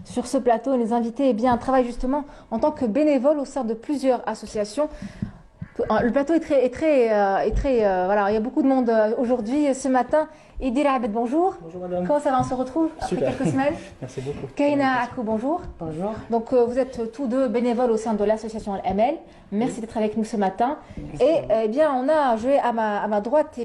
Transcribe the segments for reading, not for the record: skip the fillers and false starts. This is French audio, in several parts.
sur ce plateau. Les invités travaillent justement en tant que bénévoles au sein de plusieurs associations. Le plateau voilà, il y a beaucoup de monde aujourd'hui, ce matin. Idil Abed, bonjour. Bonjour madame. Comment ça va, on se retrouve après quelques semaines. Merci beaucoup. Kaina Akou, bonjour. Bonjour. Donc vous êtes tous deux bénévoles au sein de l'association Al-Amel. Merci d'être avec nous ce matin. Et on a joué à ma droite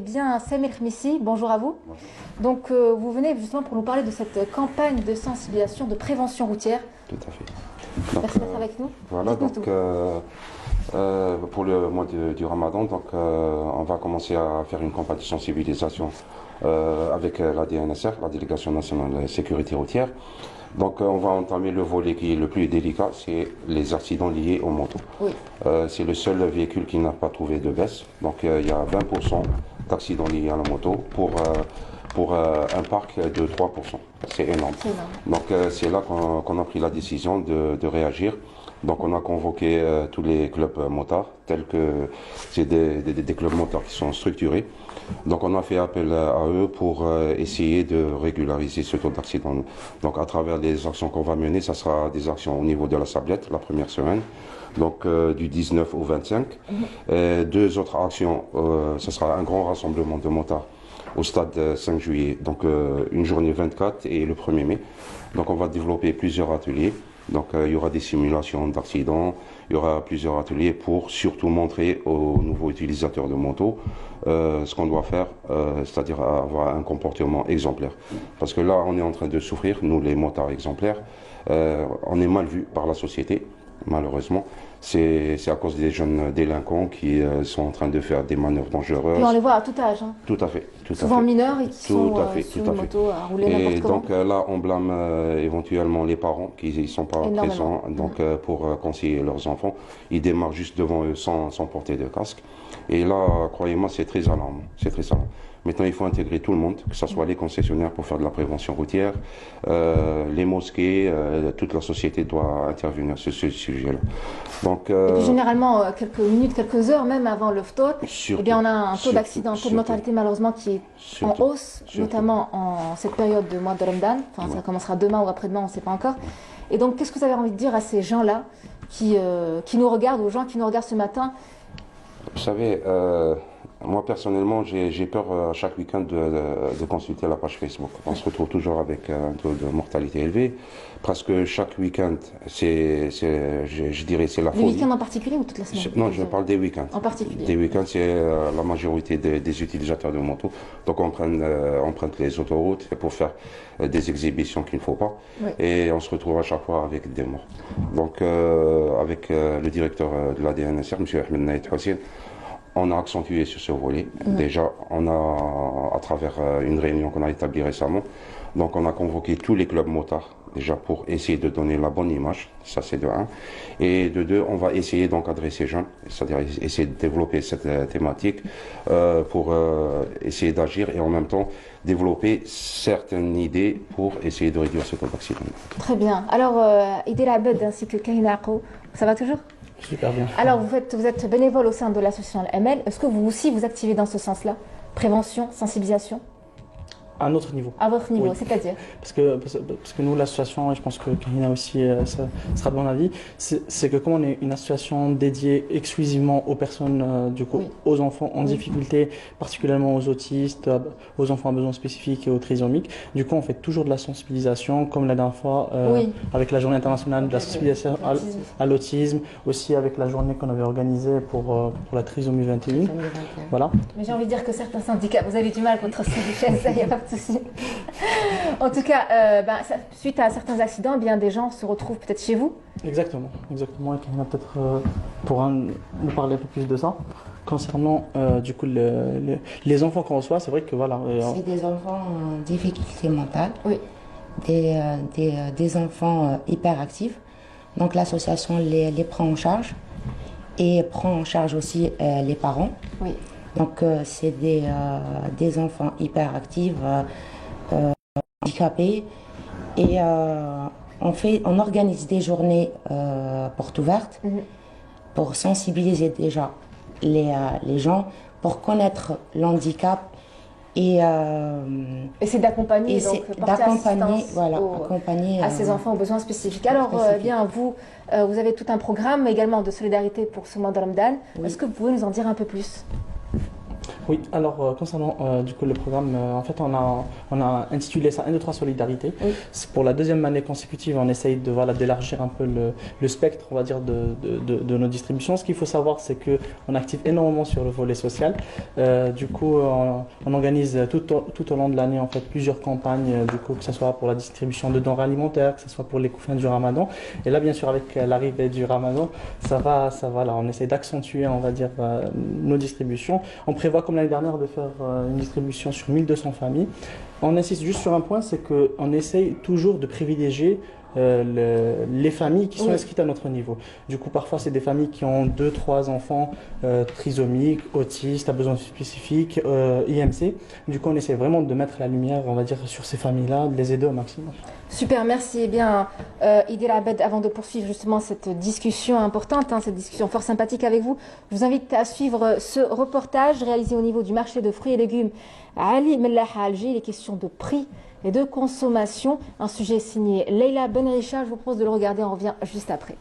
Samir Khmissi. Bonjour à vous. Bonjour. Donc vous venez justement pour nous parler de cette campagne de sensibilisation, de prévention routière. Tout à fait. Donc, merci d'être avec nous. Voilà, donc pour le mois du Ramadan, on va commencer à faire une campagne de sensibilisation avec la DNSR, la Délégation nationale de sécurité routière. Donc on va entamer le volet qui est le plus délicat, c'est les accidents liés aux motos. Oui. C'est le seul véhicule qui n'a pas trouvé de baisse. Donc il y a 20% d'accidents liés à la moto pour un parc de 3%. C'est énorme. Donc c'est là qu'on a pris la décision de réagir. Donc on a convoqué tous les clubs motards, tels que c'est des clubs motards qui sont structurés. Donc on a fait appel à eux pour essayer de régulariser ce taux d'accident. Donc à travers les actions qu'on va mener, ça sera des actions au niveau de la Sablette, la première semaine, donc du 19 au 25. Deux autres actions, ce sera un grand rassemblement de motards au stade 5 juillet, donc une journée 24 et le 1er mai. Donc on va développer plusieurs ateliers. Donc il y aura des simulations d'accidents, il y aura plusieurs ateliers pour surtout montrer aux nouveaux utilisateurs de moto ce qu'on doit faire, c'est-à-dire avoir un comportement exemplaire. Parce que là, on est en train de souffrir, nous les motards exemplaires, on est mal vus par la société, malheureusement. C'est à cause des jeunes délinquants qui sont en train de faire des manœuvres dangereuses. Et on les voit à tout âge. Hein. Tout à fait. Souvent mineurs et qui sont sur une moto à rouler n'importe comment. Donc là, on blâme éventuellement les parents qui ne sont pas présents pour conseiller leurs enfants. Ils démarrent juste devant eux sans porter de casque. Et là, croyez-moi, c'est très alarmant. C'est très alarmant. Maintenant, il faut intégrer tout le monde, que ce soit les concessionnaires pour faire de la prévention routière, les mosquées, toute la société doit intervenir sur ce sujet-là. Donc, et puis, généralement, quelques minutes, quelques heures même avant le ftour, on a un taux d'accident, un taux de mortalité malheureusement qui est en hausse, notamment en cette période de mois de Ramadan. Enfin, ça commencera demain ou après-demain, on ne sait pas encore. Et donc, qu'est-ce que vous avez envie de dire à ces gens-là qui nous regardent, aux gens qui nous regardent ce matin? Vous savez, moi personnellement, j'ai peur à chaque week-end de consulter la page Facebook. On se retrouve toujours avec un taux de mortalité élevé. Presque chaque week-end, je dirais, c'est la folie. Les week-ends en particulier ou toute la semaine? Non, je parle des week-ends. En particulier. Des week-ends, c'est la majorité des utilisateurs de moto. Donc on prend les autoroutes pour faire des exhibitions qu'il ne faut pas. Oui. Et on se retrouve à chaque fois avec des morts. Donc avec le directeur de la DNSR, M. Ahmed Naït Hossein, on a accentué sur ce volet. Déjà, on a, à travers une réunion qu'on a établie récemment, donc on a convoqué tous les clubs motards, déjà pour essayer de donner la bonne image, ça c'est de 1. Et de 2, on va essayer d'encadrer ces jeunes, c'est-à-dire essayer de développer cette thématique pour essayer d'agir et en même temps développer certaines idées pour essayer de réduire ce taux d'accident. Très bien. Alors, Idil Abed ainsi que Kaina Akou, ça va toujours? Super bien. Alors, vous êtes bénévole au sein de l'association Al-Amel. Est-ce que vous aussi vous activez dans ce sens-là? Prévention, sensibilisation? À un autre niveau. À votre niveau, oui. C'est-à-dire? Parce que nous, l'association, et je pense que Karina aussi ça sera de mon avis, c'est que comme on est une association dédiée exclusivement aux personnes, aux enfants en difficulté, particulièrement aux autistes, aux enfants à besoins spécifiques et aux trisomiques, du coup on fait toujours de la sensibilisation, comme la dernière fois, avec la journée internationale de la sensibilisation à l'autisme, aussi avec la journée qu'on avait organisée pour la trisomie 21. Voilà. Mais j'ai envie de dire que certains syndicats, vous avez du mal contre ces richesses, il n'y a pas de souci. En tout cas, suite à certains accidents, bien des gens se retrouvent peut-être chez vous. Exactement. Et Karina peut-être pourra nous parler un peu plus de ça. Concernant du coup les enfants qu'on reçoit, c'est vrai que voilà. C'est des enfants en difficulté mentale, oui. Des enfants hyperactifs. Donc l'association les prend en charge et prend en charge aussi les parents. Oui. Donc c'est des enfants hyperactifs, handicapés et on organise des journées portes ouvertes pour sensibiliser déjà les gens, pour connaître l'handicap Et c'est d'accompagner, donc accompagner à ces enfants aux besoins spécifiques. Alors, bien, vous avez tout un programme également de solidarité pour ce mois de Ramadan. Oui. Est-ce que vous pouvez nous en dire un peu plus? Oui, alors concernant du coup le programme, en fait on a intitulé ça 1, 2, 3 Solidarité. Oui. Pour la deuxième année consécutive, on essaye d'élargir un peu le spectre, on va dire, de nos distributions. Ce qu'il faut savoir, c'est qu'on active énormément sur le volet social. Du coup, on organise tout au long de l'année en fait plusieurs campagnes, du coup, que ce soit pour la distribution de denrées alimentaires, que ce soit pour les coups fins du Ramadan. Et là, bien sûr, avec l'arrivée du Ramadan, ça va là, on essaie d'accentuer, on va dire, nos distributions. On prévoit comme l'année dernière de faire une distribution sur 1200 familles. On insiste juste sur un point, c'est qu'on essaye toujours de privilégier les familles qui sont inscrites à notre niveau. Du coup, parfois, c'est des familles qui ont 2, 3 enfants trisomiques, autistes, à besoins spécifiques, IMC. Du coup, on essaie vraiment de mettre la lumière, on va dire, sur ces familles-là, de les aider au maximum. Super, merci. Eh bien, Idil Abed, avant de poursuivre justement cette discussion importante, cette discussion fort sympathique avec vous, je vous invite à suivre ce reportage réalisé au niveau du marché de fruits et légumes à Ali Mellah à Alger. Les questions de prix et de consommation, un sujet signé Leila Benricha. Je vous propose de le regarder, on revient juste après.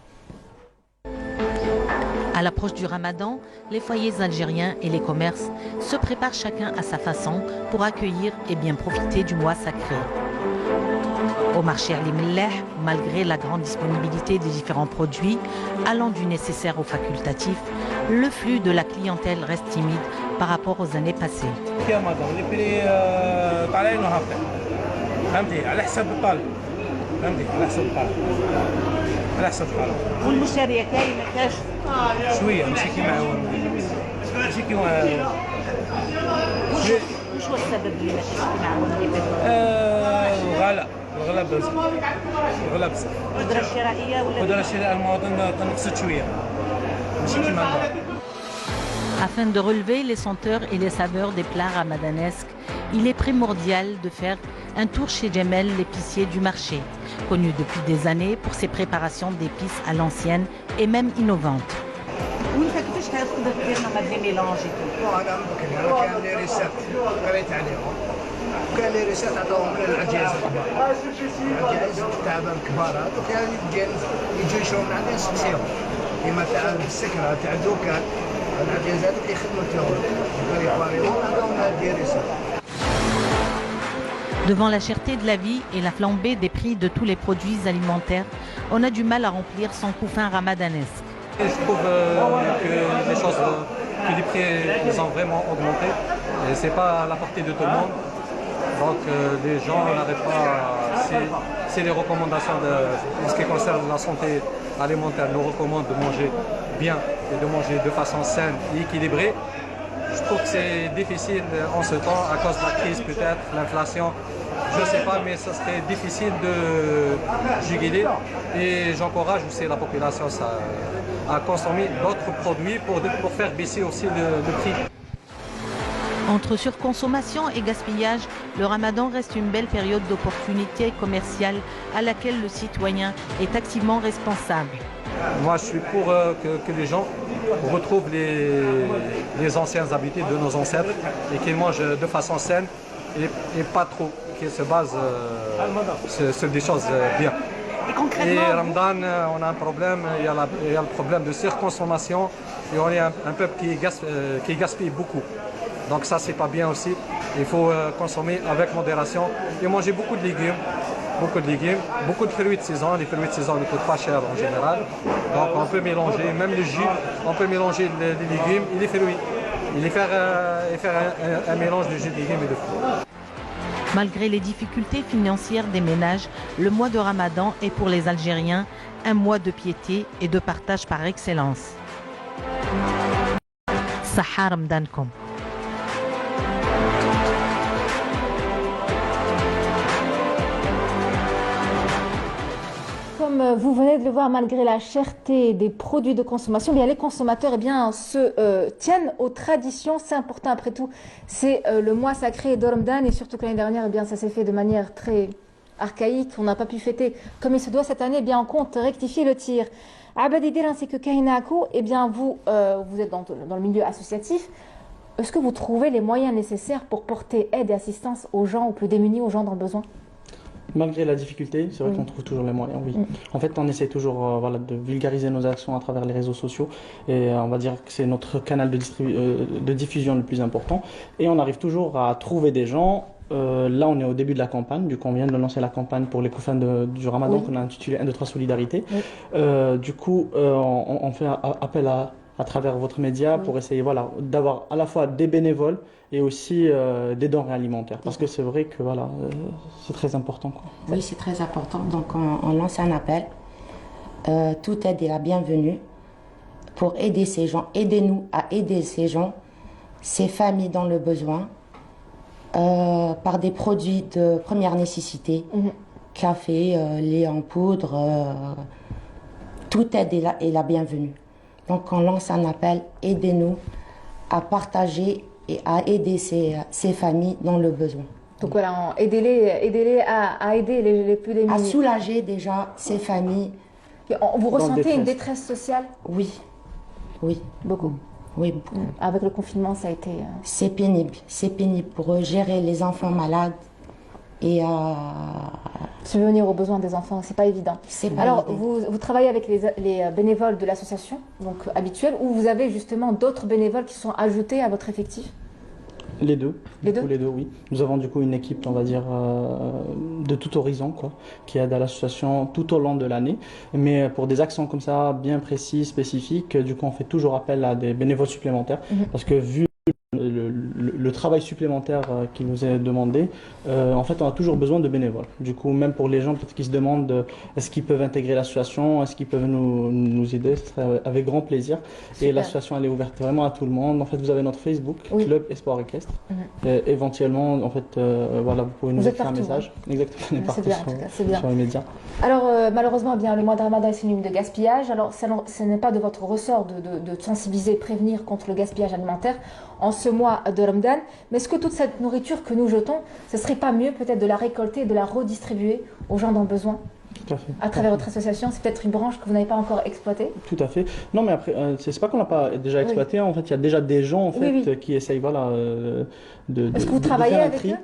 À l'approche du Ramadan, les foyers algériens et les commerces se préparent chacun à sa façon pour accueillir et bien profiter du mois sacré. Au marché Ali Mellah, malgré la grande disponibilité des différents produits, allant du nécessaire au facultatif, le flux de la clientèle reste timide par rapport aux années passées. فهمتي على حسب الطالب فهمتي على حسب الطالب على حسب الطالب والمشاريع كاين ما كاش شويه ماشي كيما هو ماشي كيما وش هو السبب اللي ماشي كيما هو الغلاء بزاف الغلاء بزاف القدره الشرائيه ولا القدره الشرائيه المواطن تنقصت شويه ماشي كيما هو. Afin de relever les senteurs et les saveurs des plats ramadanesques, il est primordial de faire un tour chez Djemel, l'épicier du marché, connu depuis des années pour ses préparations d'épices à l'ancienne et même innovantes. كان لي ريسات عطاهم العجائز الكبار العجائز التعبان الكبار هذوك يجوا يشربوا من عندنا نسقسيهم كيما تاع السكره تاع الدكان العجائز هذوك اللي يخدموا التهور يباريهم عندهم هذه ريسات. Devant la cherté de la vie et la flambée des prix de tous les produits alimentaires, on a du mal à remplir son couffin ramadanesque. Je trouve que les prix ils ont vraiment augmenté et ce n'est pas à la portée de tout le monde. Donc les gens n'arrêtent pas, c'est les recommandations en ce qui concerne la santé alimentaire, nous recommandent de manger bien et de manger de façon saine et équilibrée. Je trouve que c'est difficile en ce temps à cause de la crise peut-être, l'inflation. Je ne sais pas, mais ça serait difficile de juguler et j'encourage aussi la population à consommer d'autres produits pour faire baisser aussi le prix. Entre surconsommation et gaspillage, le Ramadan reste une belle période d'opportunité commerciale à laquelle le citoyen est activement responsable. Moi, je suis pour que les gens retrouvent les anciennes habitudes de nos ancêtres et qu'ils mangent de façon saine et pas trop, qu'ils se basent sur des choses bien. Et Ramadan, on a un problème, il y a le problème de surconsommation et on est un peuple qui gaspille beaucoup. Donc ça, c'est pas bien aussi. Il faut consommer avec modération et manger beaucoup de légumes, beaucoup de fruits de saison. Les fruits de saison ne coûtent pas cher en général. Donc on peut mélanger, même le jus, on peut mélanger les légumes et les fruits. Et faire un mélange de jus de légumes et de fruits. Malgré les difficultés financières des ménages, le mois de Ramadan est pour les Algériens un mois de piété et de partage par excellence. Sahar Ramadankom. Comme vous venez de le voir, malgré la cherté des produits de consommation, bien, les consommateurs se tiennent aux traditions. C'est important après tout. C'est le mois sacré de Ramadan et surtout que l'année dernière, ça s'est fait de manière très archaïque. On n'a pas pu fêter comme il se doit cette année. On compte rectifier le tir. Abed Idil ainsi que Kahina Akou, vous êtes dans le milieu associatif. est-ce que vous trouvez les moyens nécessaires pour porter aide et assistance aux gens, aux plus démunis, aux gens dans le besoin? Malgré la difficulté, c'est vrai qu'on trouve toujours les moyens, oui. En fait, on essaie toujours voilà, de vulgariser nos actions à travers les réseaux sociaux et on va dire que c'est notre canal de diffusion le plus important. Et on arrive toujours à trouver des gens. Là, on est au début de la campagne, du coup, on vient de lancer la campagne pour les koufans du Ramadan qu'on a intitulé 1, 2, 3 Solidarité. Du coup, on fait appel à travers votre média pour essayer voilà, d'avoir à la fois des bénévoles et aussi des denrées alimentaires. Parce que c'est vrai que voilà, c'est très important, quoi. Oui, c'est très important. Donc on lance un appel. Toute aide est la bienvenue pour aider ces gens. Aidez-nous à aider ces gens, ces familles dans le besoin, par des produits de première nécessité, café, lait en poudre, toute aide est la bienvenue. Donc on lance un appel, aidez-nous à partager et à aider ces familles dans le besoin. Donc voilà, aidez-les à aider les plus démunis. À soulager déjà ces familles. Vous ressentez une détresse sociale? Oui, oui. Beaucoup. Oui, beaucoup. Avec le confinement, ça a été... C'est pénible pour eux, gérer les enfants malades et subvenir aux besoins des enfants, c'est pas évident. Alors, vous travaillez avec les bénévoles de l'association, donc habituels, ou vous avez justement d'autres bénévoles qui sont ajoutés à votre effectif? Les deux. Les deux, oui. Nous avons du coup une équipe, on va dire, de tout horizon, quoi, qui aide à l'association tout au long de l'année. Mais pour des actions comme ça, bien précis, spécifiques, du coup, on fait toujours appel à des bénévoles supplémentaires. Parce que vu le travail supplémentaire qui nous est demandé, en fait, on a toujours besoin de bénévoles. Du coup, même pour les gens peut-être qui se demandent est-ce qu'ils peuvent intégrer l'association, est-ce qu'ils peuvent nous aider, ce serait avec grand plaisir. Super. Et l'association, elle est ouverte vraiment à tout le monde. En fait, vous avez notre Facebook, Club Espoir Équestre. Éventuellement, en fait, voilà, vous pouvez nous écrire un message. Exactement, on est partout sur les médias. Alors, malheureusement, bien, le mois de Ramadan est synonyme de gaspillage. Alors, ce n'est pas de votre ressort de sensibiliser, prévenir contre le gaspillage alimentaire en ce mois de Ramadan. Mais est-ce que toute cette nourriture que nous jetons, ce ne serait pas mieux peut-être de la récolter et de la redistribuer aux gens dans le besoin? Tout à fait. À travers votre association, c'est peut-être une branche que vous n'avez pas encore exploitée? Tout à fait. Non, mais après, c'est pas qu'on n'a pas déjà exploité. En fait, il y a déjà des gens en fait, qui essayent voilà, Est-ce que vous travaillez avec eux?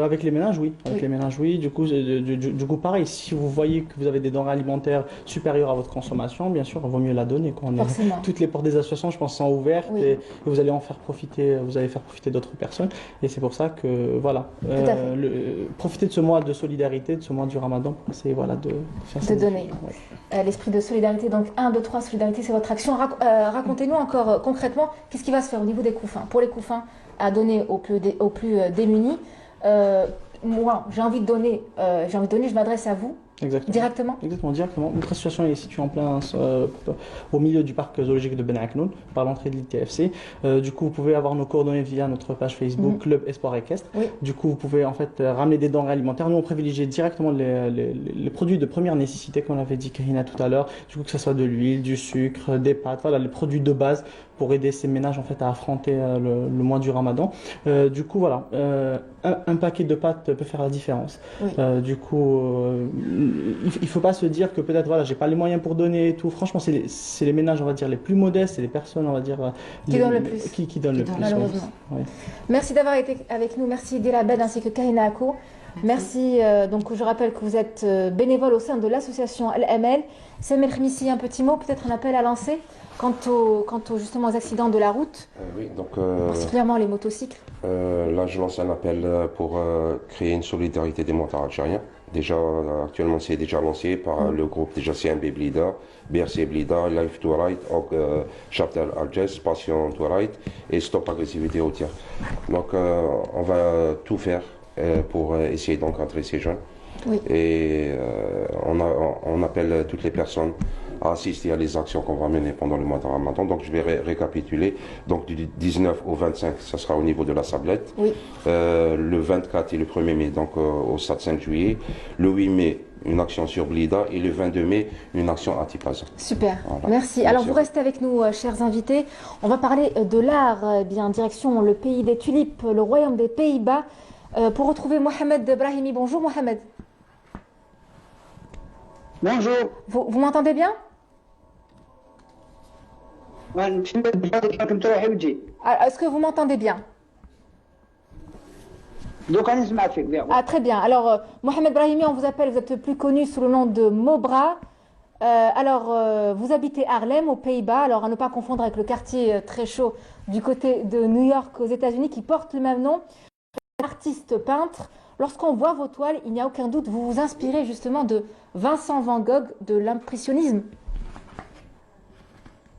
Avec les ménages, oui. Avec les ménages, oui. Du coup, pareil, si vous voyez que vous avez des denrées alimentaires supérieures à votre consommation, bien sûr, il vaut mieux la donner. Toutes les portes des associations, je pense, sont ouvertes et vous allez en faire profiter, vous allez faire profiter d'autres personnes. Et c'est pour ça que, voilà, profiter de ce mois de solidarité, de ce mois du Ramadan, c'est voilà, de faire ça. De donner. L'esprit de solidarité, donc 1, 2, 3, solidarité, c'est votre action. Racontez-nous encore concrètement, qu'est-ce qui va se faire au niveau des koufins? Pour les koufins, à donner aux plus démunis. Moi, j'ai envie de donner, je m'adresse à vous. Exactement. Directement? Exactement, directement. Notre association est située en plein au milieu du parc zoologique de Ben Aknoun, par l'entrée de l'ITFC. Du coup, vous pouvez avoir nos coordonnées via notre page Facebook, Club Espoir Équestre. Oui. Du coup, vous pouvez en fait ramener des denrées alimentaires. Nous, on privilégie directement les produits de première nécessité, comme on avait dit Karina tout à l'heure. Du coup, que ce soit de l'huile, du sucre, des pâtes, voilà, les produits de base pour aider ces ménages en fait à affronter le mois du Ramadan. Du coup, voilà, un paquet de pâtes peut faire la différence. Oui. Du coup, il faut pas se dire que peut-être voilà, j'ai pas les moyens pour donner et tout. Franchement, c'est les ménages, on va dire, les plus modestes, c'est les personnes, on va dire, qui donnent le plus. Qui donnent le plus. Malheureusement. Oui. Merci d'avoir été avec nous. Merci Dila Ben ainsi que Karina Ako. Merci. Donc, je rappelle que vous êtes bénévole au sein de l'association Al-Amal. Samir Khmissi, un petit mot, peut-être un appel à lancer quant justement aux accidents de la route, oui, donc, particulièrement les motocycles. Là, je lance un appel pour créer une solidarité des motards algériens. Déjà, actuellement, c'est déjà lancé par le groupe déjà CMB Blida, BRC Blida, Life to Ride, Chapter Algiers, Passion to Ride et Stop Agressivité routière. Donc, on va tout faire pour essayer d'encadrer ces jeunes. Oui. Et on appelle toutes les personnes à assister à les actions qu'on va mener pendant le mois de Ramadan. Donc je vais récapituler. Donc du 19 au 25, ça sera au niveau de la Sablette. Oui. Le 24 et le 1er mai, donc au Stade 5 juillet. Le 8 mai, une action sur Blida. Et le 22 mai, une action à Tipaza. Super, voilà. Merci. Alors vous restez avec nous, chers invités. On va parler de l'art, bien direction le pays des tulipes, le royaume des Pays-Bas. Pour retrouver Mohamed Brahimi. Bonjour Mohamed. Bonjour. Vous m'entendez bien? Est-ce que vous m'entendez bien? Ah, très bien. Alors, Mohamed Brahimi, on vous appelle, vous êtes plus connu sous le nom de Mobra. Vous habitez Harlem, aux Pays-Bas, alors à ne pas confondre avec le quartier très chaud du côté de New York aux États-Unis qui porte le même nom. Artiste peintre, lorsqu'on voit vos toiles, il n'y a aucun doute, vous vous inspirez justement de Vincent Van Gogh, de l'impressionnisme.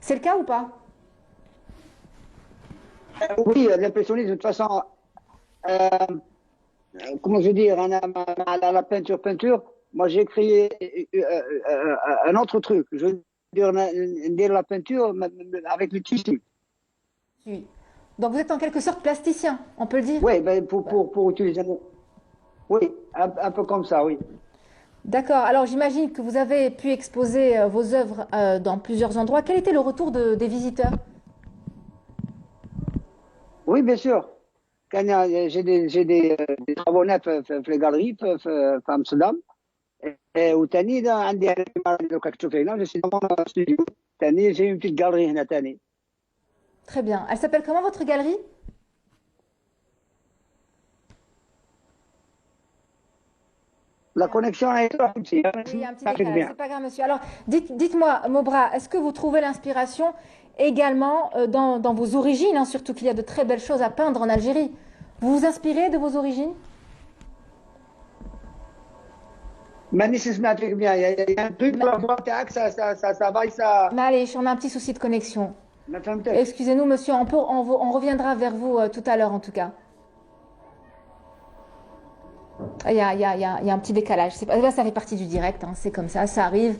C'est le cas ou pas? Oui, l'impressionnisme, de toute façon, comment je veux dire, la peinture, moi j'ai créé un autre truc. Je veux dire la peinture avec le tissu. Oui. Donc vous êtes en quelque sorte plasticien, on peut le dire? Oui, ben pour utiliser. Oui, un peu comme ça, oui. D'accord. Alors j'imagine que vous avez pu exposer vos œuvres dans plusieurs endroits. Quel était le retour des visiteurs? Oui, bien sûr. J'ai des travaux neufs في الجاليري في امستردام وثاني عندي دوكا كتشوف هنا جو سي دون ستوديو ثاني j'ai une petite galerie هنا ثاني. Très bien. Elle s'appelle comment votre galerie? La connexion est Oui, il y a un petit décalage. C'est pas grave, monsieur. Alors, dites-moi, Mobra, est-ce que vous trouvez l'inspiration également dans vos origines, hein, surtout qu'il y a de très belles choses à peindre en Algérie? Vous vous inspirez de vos origines? مانيش سمعتك bien. Il y a un truc dans la voix تاعك ça va ça. Allez, on a un petit souci de connexion. ما فهمتك. Excusez-nous, monsieur, on reviendra vers vous tout à l'heure en tout cas. Il y a un petit décalage. Ça fait partie du direct, hein, c'est comme ça, ça arrive.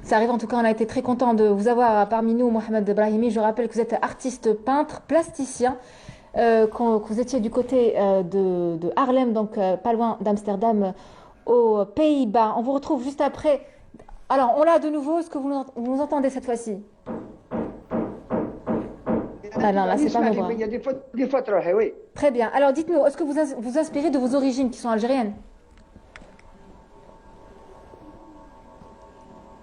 Ça arrive, en tout cas, on a été très content de vous avoir parmi nous, Mohamed Brahimi. Je rappelle que vous êtes artiste peintre, plasticien, que vous étiez du côté de Harlem, donc pas loin d'Amsterdam, aux Pays-Bas. On vous retrouve juste après. Alors, on l'a de nouveau, est-ce que vous nous entendez cette fois-ci? Ah non, là, c'est pas mon bras. Il y a des fois تروحي, oui. Très bien. Alors, dites-nous, est-ce que vous vous inspirez de vos origines qui sont algériennes?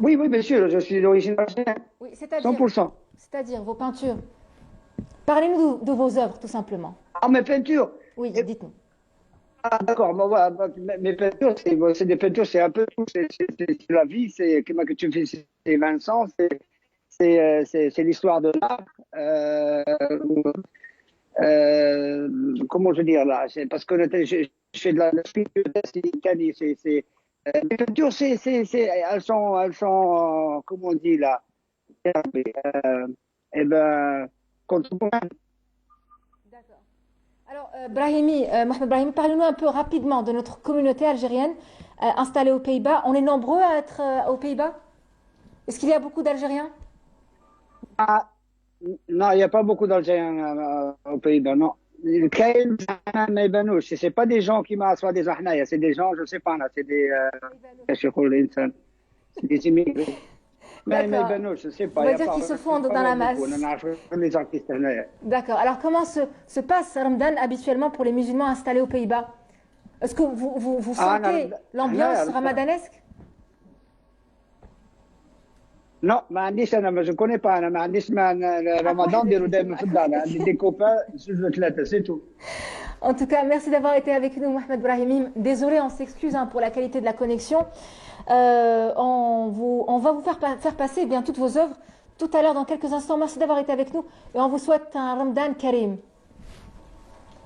Oui, bien sûr, je suis d'origine algérienne. Oui, c'est-à-dire 100%. C'est-à-dire vos peintures. Parlez-nous de vos œuvres, tout simplement. Ah, mes peintures? Oui, dites-nous. Ah, d'accord. Mes peintures, c'est des peintures, c'est un peu tout. C'est la vie, c'est comme que tu fais, c'est Vincent, c'est l'histoire de l'art. Comment je veux dire là? C'est parce que je fais de la sculpture, les peintures, elles sont, comment on dit là? Contemporaines. D'accord. Alors, Mohamed Brahimi, parlez-nous un peu rapidement de notre communauté algérienne installée aux Pays-Bas. On est nombreux à être aux Pays-Bas? Est-ce qu'il y a beaucoup d'Algériens? Non, il n'y a pas beaucoup d'Algériens aux Pays-Bas, non. C'est pas des gens qui m'assoient des ahnaya, c'est des gens, je ne sais pas, là, c'est des immigrés. Mais je sais pas. On va dire qu'ils se fondent dans la masse. D'accord. Alors, comment se passe Ramadan habituellement pour les musulmans installés aux Pays-Bas? Est-ce que vous sentez l'ambiance ramadanesque? Non, je ne connais pas. Ramadan, des copains, c'est tout. En tout cas, merci d'avoir été avec nous, Mohamed Brahimi. Désolé, on s'excuse pour la qualité de la connexion. On va vous faire passer bien toutes vos œuvres tout à l'heure dans quelques instants. Merci d'avoir été avec nous et on vous souhaite un Ramadan Karim.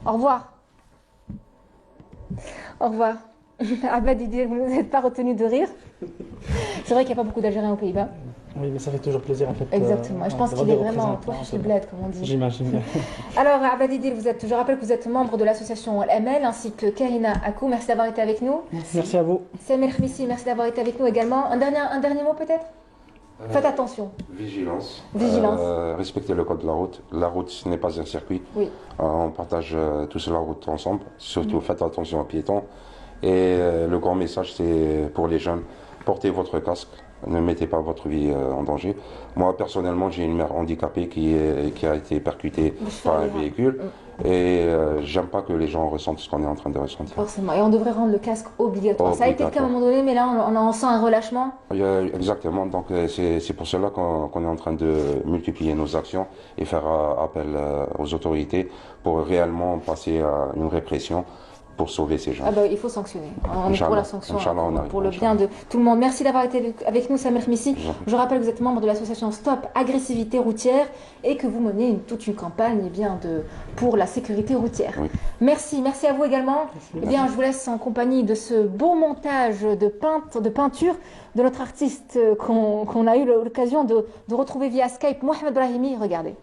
Au revoir. Au revoir. Abad Didier, vous n'êtes pas retenu de rire. C'est vrai qu'il n'y a pas beaucoup d'Algériens aux Pays-Bas. Oui, mais ça fait toujours plaisir en fait. Exactement. Je pense qu'il est vraiment toi chez Bled, comme on dit. J'imagine. Alors, Abadidil, je rappelle que vous êtes membre de l'association ML ainsi que Karina Akou. Merci d'avoir été avec nous. Merci à vous. Samir Khmissi, merci d'avoir été avec nous également. Un dernier mot peut-être? Faites attention. Vigilance. Vigilance. Respecter le code de la route. La route, ce n'est pas un circuit. Oui. On partage tous la route ensemble. Surtout, faites attention aux piétons. Et le grand message, c'est pour les jeunes. portez votre casque, ne mettez pas votre vie en danger. Moi, personnellement, j'ai une mère handicapée qui a été percutée par un véhicule. Et j'aime pas que les gens ressentent ce qu'on est en train de ressentir. Forcément. Et on devrait rendre le casque obligatoire. Ça a été le cas à un moment donné, mais là, on sent un relâchement. Exactement. Donc, c'est pour cela qu'on est en train de multiplier nos actions et faire appel aux autorités pour réellement passer à une répression pour sauver ces gens. Ah bah, il faut sanctionner. On est pour la sanction, pour le bien de tout le monde. Merci d'avoir été avec nous, Samer Khmissi. Je rappelle que vous êtes membre de l'association Stop Agressivité Routière et que vous menez toute une campagne pour la sécurité routière. Oui. Merci à vous également. Eh bien, je vous laisse en compagnie de ce beau montage de peinture de notre artiste qu'on a eu l'occasion de retrouver via Skype, Mohamed Brahimi. Regardez.